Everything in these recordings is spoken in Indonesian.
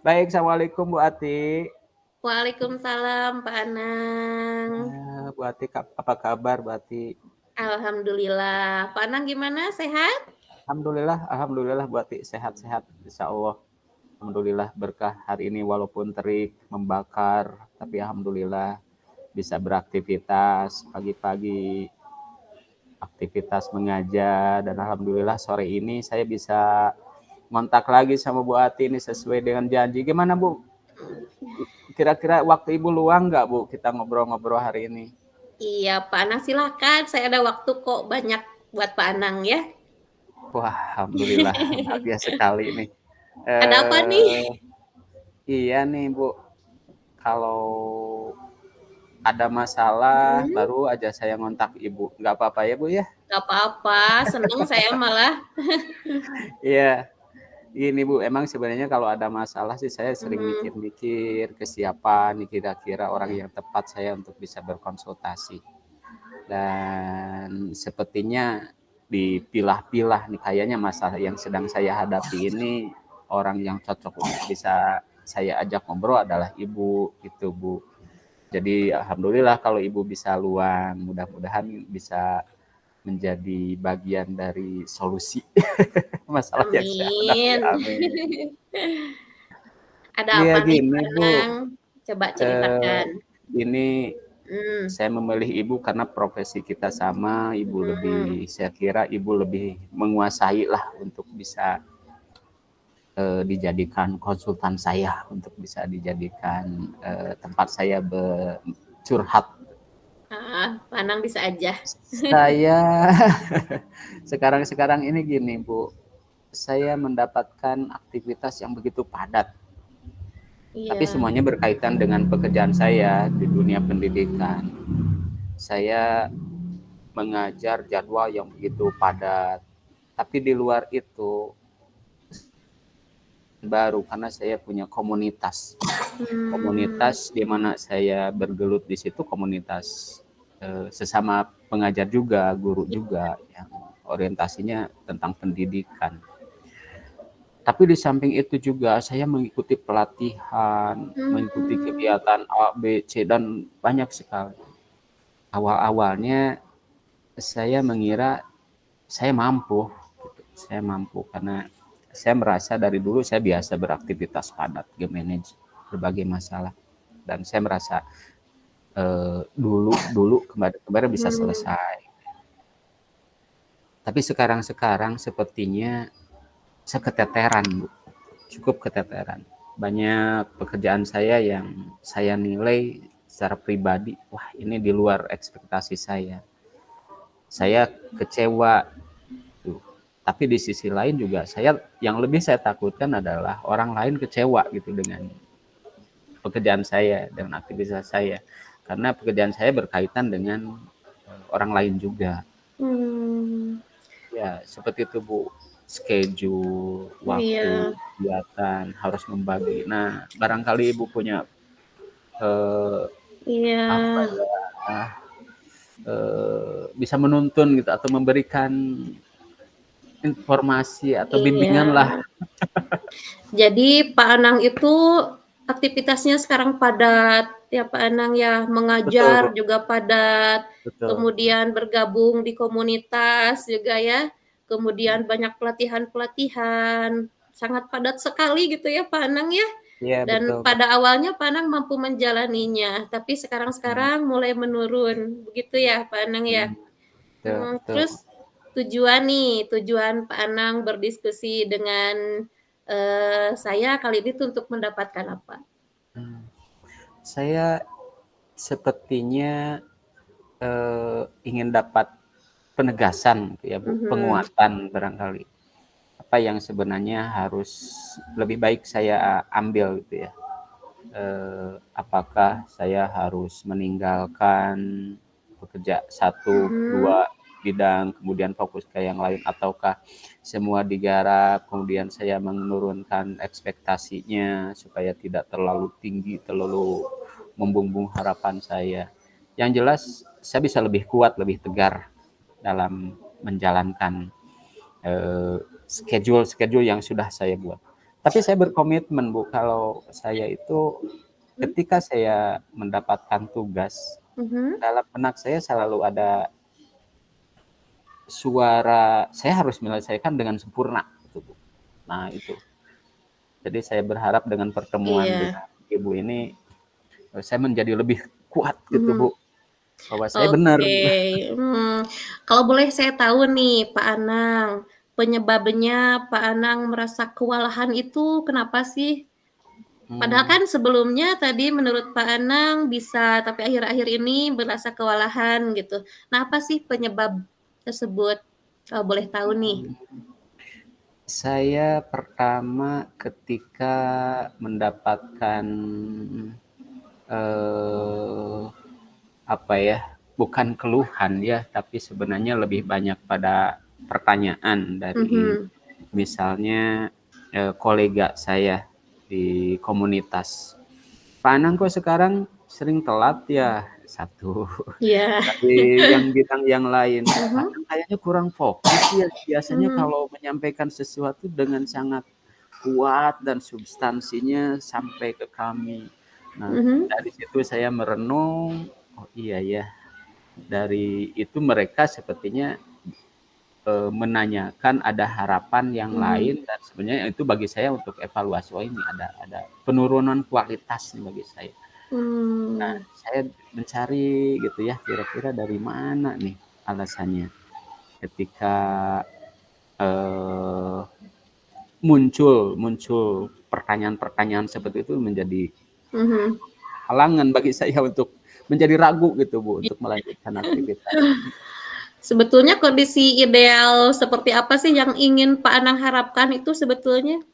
Baik, assalamualaikum Bu Ati. Waalaikumsalam Pak Anang. Bu Ati, apa kabar Bu Ati? Alhamdulillah. Pak Anang gimana? Sehat? Alhamdulillah Bu Ati sehat-sehat, Insya Allah. Alhamdulillah berkah hari ini walaupun terik membakar, tapi alhamdulillah bisa beraktivitas pagi-pagi, aktivitas mengajar, dan alhamdulillah sore ini saya bisa ngontak lagi sama Bu Ati ini sesuai dengan janji. Gimana Bu? Kira-kira waktu Ibu luang nggak Bu kita ngobrol-ngobrol hari ini? Iya, Pak Anang silahkan. Saya ada waktu kok banyak buat Pak Anang ya. Wah, alhamdulillah bahagia sekali nih. Ada apa nih? Iya nih Bu, kalau ada masalah Hmm, baru aja saya ngontak Ibu. Nggak apa-apa ya Bu ya? gak apa-apa. Seneng saya malah. Iya, gini Bu, emang sebenarnya kalau ada masalah sih saya sering Hmm, mikir-mikir kesiapan nih kira-kira orang yang tepat saya untuk bisa berkonsultasi. Dan sepertinya dipilah-pilah nih kayaknya masalah yang sedang saya hadapi ini orang yang cocok untuk bisa saya ajak ngobrol adalah Ibu gitu Bu. Jadi alhamdulillah kalau Ibu bisa luang, mudah-mudahan bisa menjadi bagian dari solusi masalah yang saya hadapi. amin. Amin. Ada Iya apa nih gini Pak Bu, Anang? Coba eh, ceritakan. ini Hmm, saya memilih Ibu karena profesi kita sama, Ibu lebih, hmm. saya kira Ibu lebih menguasai lah untuk bisa dijadikan konsultan saya, untuk bisa dijadikan tempat saya bercurhat. Pak Anang bisa aja. Saya sekarang ini gini Bu, saya mendapatkan aktivitas yang begitu padat, tapi Iya. semuanya berkaitan dengan pekerjaan saya di dunia pendidikan. Saya mengajar jadwal yang begitu padat, tapi di luar itu baru karena saya punya komunitas Hmm, komunitas di mana saya bergelut di situ, komunitas sesama pengajar juga, guru juga yang orientasinya tentang pendidikan. Tapi di samping itu juga saya mengikuti pelatihan, mengikuti hmm, kegiatan A, B, C, dan banyak sekali. Awal-awalnya saya mengira saya mampu, gitu. Saya mampu karena saya merasa dari dulu saya biasa beraktivitas padat, manage berbagai masalah, dan saya merasa dulu kemarin bisa hmm. selesai. Tapi sekarang sepertinya saya keteteran, Bu. Cukup keteteran. Banyak pekerjaan saya yang saya nilai secara pribadi, wah ini di luar ekspektasi saya. Saya kecewa tuh. Tapi di sisi lain juga yang lebih saya takutkan adalah orang lain kecewa gitu dengan pekerjaan saya, dengan aktivitas saya. Karena pekerjaan saya berkaitan dengan orang lain juga. Hmm, Ya, seperti itu Bu, schedule, waktu, iya, kegiatan, harus membagi. Nah, barangkali Ibu punya eh, iya, apa ya, bisa menuntun gitu atau memberikan informasi atau iya. bimbingan lah. Jadi Pak Anang itu aktivitasnya sekarang padat ya Pak Anang ya, Betul Bu, mengajar juga padat, betul. kemudian bergabung di komunitas juga ya, kemudian banyak pelatihan-pelatihan, sangat padat sekali gitu ya Pak Anang ya. Iya betul Dan Bu. pada awalnya Pak Anang mampu menjalaninya, tapi Hmm, sekarang-sekarang mulai menurun, begitu ya Pak Anang ya? hmm, betul, betul. Terus tujuan Pak Anang berdiskusi dengan, saya kali ini tuh untuk mendapatkan apa? Hmm. Saya sepertinya ingin dapat penegasan gitu ya Bu, Mhm, penguatan barangkali. Apa yang sebenarnya harus lebih baik saya ambil gitu ya. Apakah saya harus meninggalkan bekerja satu mhm, dua bidang kemudian fokus ke yang lain, ataukah semua digarap kemudian saya menurunkan ekspektasinya supaya tidak terlalu tinggi, terlalu membumbung harapan saya. Yang jelas saya bisa lebih kuat, lebih tegar dalam menjalankan schedule yang sudah saya buat. Tapi saya berkomitmen Bu, kalau saya itu ketika saya mendapatkan tugas, Mhm. dalam benak saya selalu ada suara saya harus menyelesaikan dengan sempurna gitu Bu. Nah itu. Jadi saya berharap dengan pertemuan Iya. dengan Ibu ini, saya menjadi lebih kuat gitu Bu, Mhm. bahwa saya benar. Oke, kalau boleh saya tahu nih Pak Anang, penyebabnya Pak Anang merasa kewalahan itu kenapa sih? Padahal Mmm, kan sebelumnya tadi menurut Pak Anang bisa, tapi akhir-akhir ini merasa kewalahan gitu. Nah, apa sih penyebab tersebut? Kalau boleh tahu nih. saya pertama ketika mendapatkan, eee, apa ya, bukan keluhan ya, tapi sebenarnya lebih banyak pada pertanyaan dari Mhm, misalnya, kolega saya di komunitas. "Pak Anang kok sekarang sering telat ya?" Satu. iya. Dari yang bidang yang lain, "Pak Mhm Anang kayaknya kurang fokus ya, biasanya mhm kalau menyampaikan sesuatu dengan sangat kuat dan substansinya sampai ke kami." Nah, mhm dari situ saya merenung, "Oh iya ya." Dari itu mereka sepertinya, menanyakan ada harapan yang mhm. lain dan sebenarnya itu bagi saya untuk evaluasi, oh ini ada penurunan kualitas nih bagi saya. Nah, Mmm, saya mencari gitu ya, kira-kira dari mana nih alasannya. Ketika, eee, muncul muncul pertanyaan-pertanyaan seperti itu menjadi mhm. halangan bagi saya untuk menjadi ragu gitu Bu, untuk melanjutkan aktivitas. Sebetulnya kondisi ideal seperti apa sih yang ingin Pak Anang harapkan itu sebetulnya?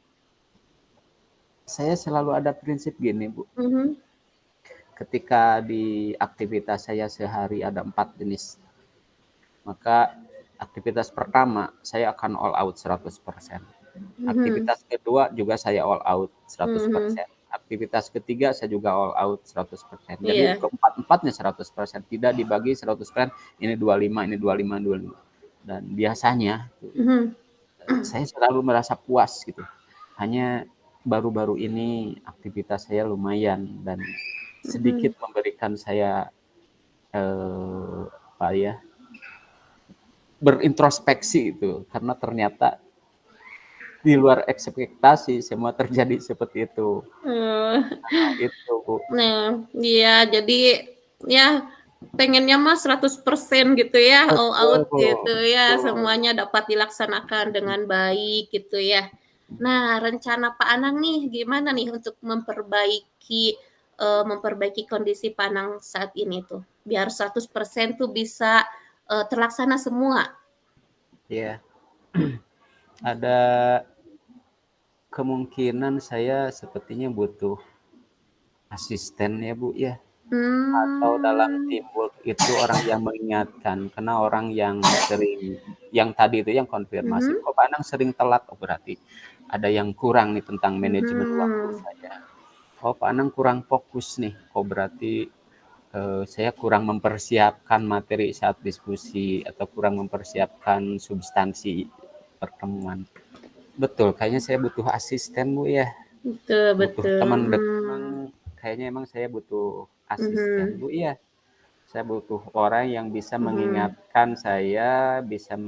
Saya selalu ada prinsip gini Bu, Mhm ketika di aktivitas saya sehari ada 4 jenis, maka aktivitas pertama saya akan all out 100%. mhm Aktivitas kedua juga saya all out mhm. 100%. Aktivitas ketiga saya juga all out 100%. Jadi Iya. keempat-empatnya 100%, tidak dibagi 100%, ini 25, ini 25, 25. Dan biasanya Mhm saya selalu merasa puas gitu. Hanya baru-baru ini aktivitas saya lumayan dan sedikit mhm. memberikan saya, apa ya, berintrospeksi itu, karena ternyata di luar ekspektasi semua terjadi seperti itu. Oh. Nah itu, Bu. Nah, iya jadi ya pengennya mah 100% gitu ya, all Betul, out Bu, gitu ya, betul. semuanya dapat dilaksanakan dengan baik gitu ya. Nah, rencana Pak Anang nih gimana nih untuk memperbaiki kondisi Pak Anang saat ini tuh? Biar 100% tuh bisa, terlaksana semua? Iya, ada kemungkinan saya sepertinya butuh asisten ya, Bu, ya. Atau dalam Mmm, teamwork itu orang yang mengingatkan, karena orang yang sering yang tadi itu yang konfirmasi, mhm "Kok Pak Anang sering telat?" Oh berarti ada yang kurang nih tentang manajemen waktu mhm saya. Oh Pak Anang kurang fokus nih, oh berarti, saya kurang mempersiapkan materi saat diskusi atau kurang mempersiapkan substansi pertemuan. Betul, kayaknya saya butuh asisten Bu ya, betul butuh betul, teman emang kayaknya emang saya butuh asisten mhm Bu ya. Saya butuh orang yang bisa mhm mengingatkan saya, bisa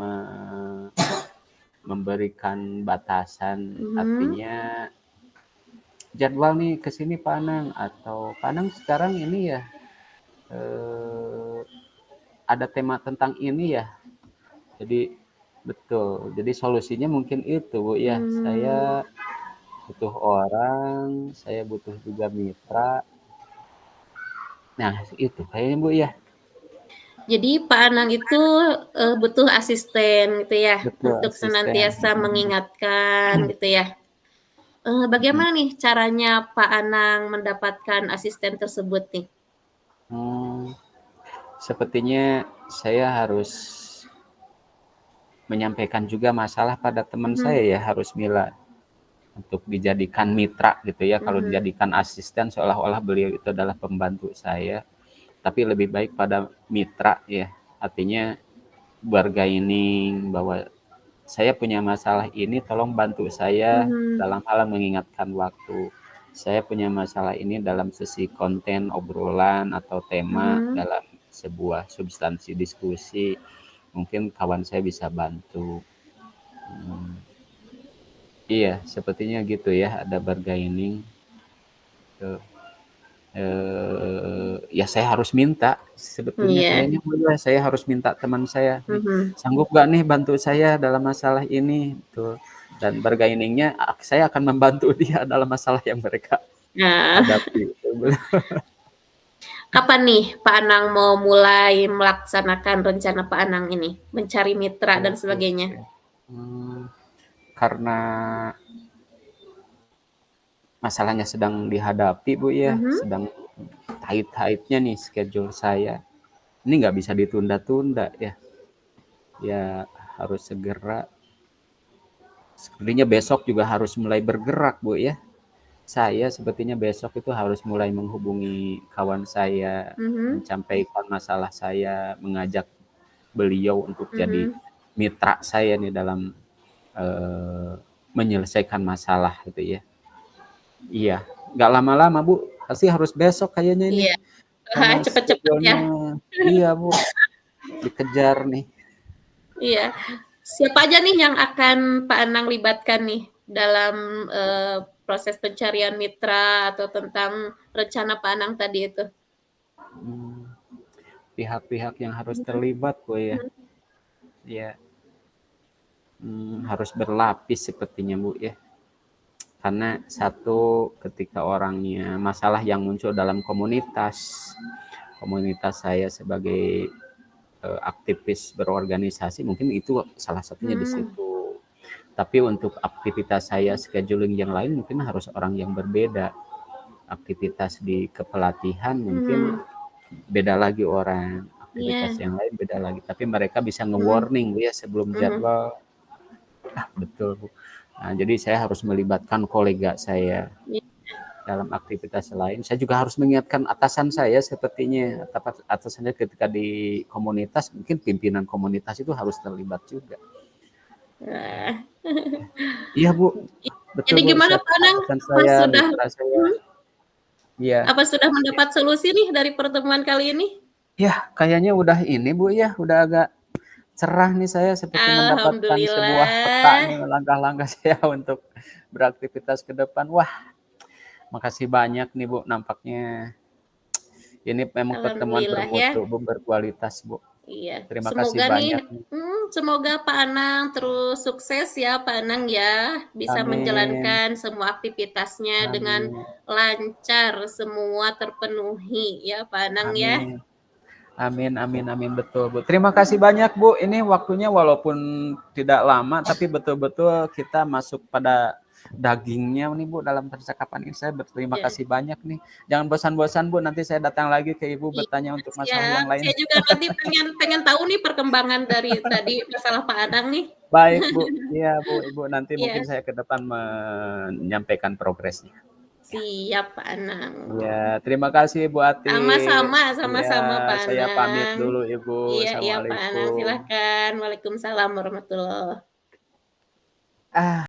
memberikan batasan, mhm. artinya jadwal nih ke sini Pak Anang, atau Pak Anang sekarang ini ya, eee, ada tema tentang ini ya. Jadi betul, jadi solusinya mungkin itu Bu ya, Mmm, saya butuh orang, saya butuh juga mitra. Nah itu kayaknya Bu ya, jadi Pak Anang itu, butuh asisten gitu ya, betul untuk asisten, senantiasa mengingatkan gitu ya. mhm. Bagaimana nih caranya Pak Anang mendapatkan asisten tersebut nih? Mmm, sepertinya saya harus menyampaikan juga masalah pada teman saya Mhm ya, harus mila untuk dijadikan mitra gitu ya, kalau mhm dijadikan asisten seolah-olah beliau itu adalah pembantu saya, tapi lebih baik pada mitra ya. Artinya bargaining bahwa saya punya masalah ini, tolong bantu saya Mhm. dalam hal mengingatkan waktu. Saya punya masalah ini dalam sisi konten obrolan atau tema Mhm. dalam sebuah substansi diskusi, mungkin kawan saya bisa bantu. Iya, sepertinya gitu ya, ada bargaining. Tuh. Ya saya harus minta sebetulnya Iya. kayaknya saya harus minta teman saya nih, Mhm. "Sanggup gak nih bantu saya dalam masalah ini?" Tuh. Dan bargaining-nya saya akan membantu dia dalam masalah yang mereka Nah, hadapi. kapan nih Pak Anang mau mulai melaksanakan rencana Pak Anang ini, mencari mitra dan sebagainya? Oke. Karena masalahnya sedang dihadapi Bu ya, Mhm. sedang haid-haidnya nih schedule saya. Ini nggak bisa ditunda-tunda ya. Ya harus segera. Sepertinya besok juga harus mulai bergerak Bu ya. Saya sepertinya besok itu harus mulai menghubungi kawan saya, Mhm. menyampaikan masalah saya, mengajak beliau untuk jadi Mhm. mitra saya nih dalam eh, menyelesaikan masalah gitu ya. Iya, nggak lama-lama Bu, pasti harus besok kayaknya ini Iya. Wah, karena cepet-cepet ya. schedule-nya iya Bu, dikejar nih. Iya. Siapa aja nih yang akan Pak Anang libatkan nih dalam, proses pencarian mitra atau tentang rencana Pak Anang tadi itu? Hmm, pihak-pihak yang harus Mhm. terlibat Bu ya. Mhm. Ya, harus berlapis sepertinya Bu ya. Karena satu ketika orangnya masalah yang muncul dalam komunitas saya sebagai aktivis berorganisasi mungkin itu salah satunya di Hmm. situ. Tapi untuk aktivitas saya scheduling yang lain mungkin harus orang yang berbeda. Aktivitas di kepelatihan mungkin Mhm. beda lagi orang, aktivitas Iya. yang lain beda lagi. Tapi mereka bisa Mhm. nge-warning ya sebelum Mhm. jadwal. Betul Bu. Nah, jadi saya harus melibatkan kolega saya Iya. dalam aktivitas lain. Saya juga harus mengingatkan atasan saya sepertinya. Atasannya ketika di komunitas, mungkin pimpinan komunitas itu harus terlibat juga. Wah. Iya Bu, betul Jadi Bu. gimana Pak Anang? Atasan Apa saya, sudah mitra saya. mhm, Iya. apa sudah mendapat solusi nih dari pertemuan kali ini? Ya, kayaknya udah ini Bu ya, udah agak cerah nih saya seperti mendapatkan sebuah peta Alhamdulillah. nih langkah-langkah saya untuk beraktivitas ke depan. Wah, makasih banyak nih Bu, nampaknya ini memang pertemuan Alhamdulillah ya. bermutu Bu, berkualitas Bu. Iya, Terima kasih semoga nih banyak nih. semoga Pak Anang terus sukses ya Pak Anang ya, bisa Amin, menjalankan semua aktivitasnya dengan amin, lancar, semua terpenuhi ya Pak Anang ya. amin, amin, amin, amin, betul Bu. Terima kasih banyak Bu. Ini waktunya walaupun tidak lama, tapi betul-betul kita masuk pada dagingnya nih Bu dalam percakapan ini. Saya berterima Iya. kasih banyak nih. Jangan bosan-bosan Bu, nanti saya datang lagi ke Ibu Iya, bertanya untuk masalah siap. yang lain. Saya juga nanti pengen pengen tahu nih perkembangan dari tadi masalah Pak Anang nih. Baik Bu, iya Bu, Ibu nanti mungkin Iya, saya ke depan menyampaikan progresnya. Ya. siap Pak Anang. Iya, terima kasih Bu Atik. Sama-sama Iya, sama-sama Pak saya pamit Anang. dulu Ibu. Iya iya Pak Anang, Assalamualaikum. silahkan. Waalaikumsalam warahmatullah. Ah.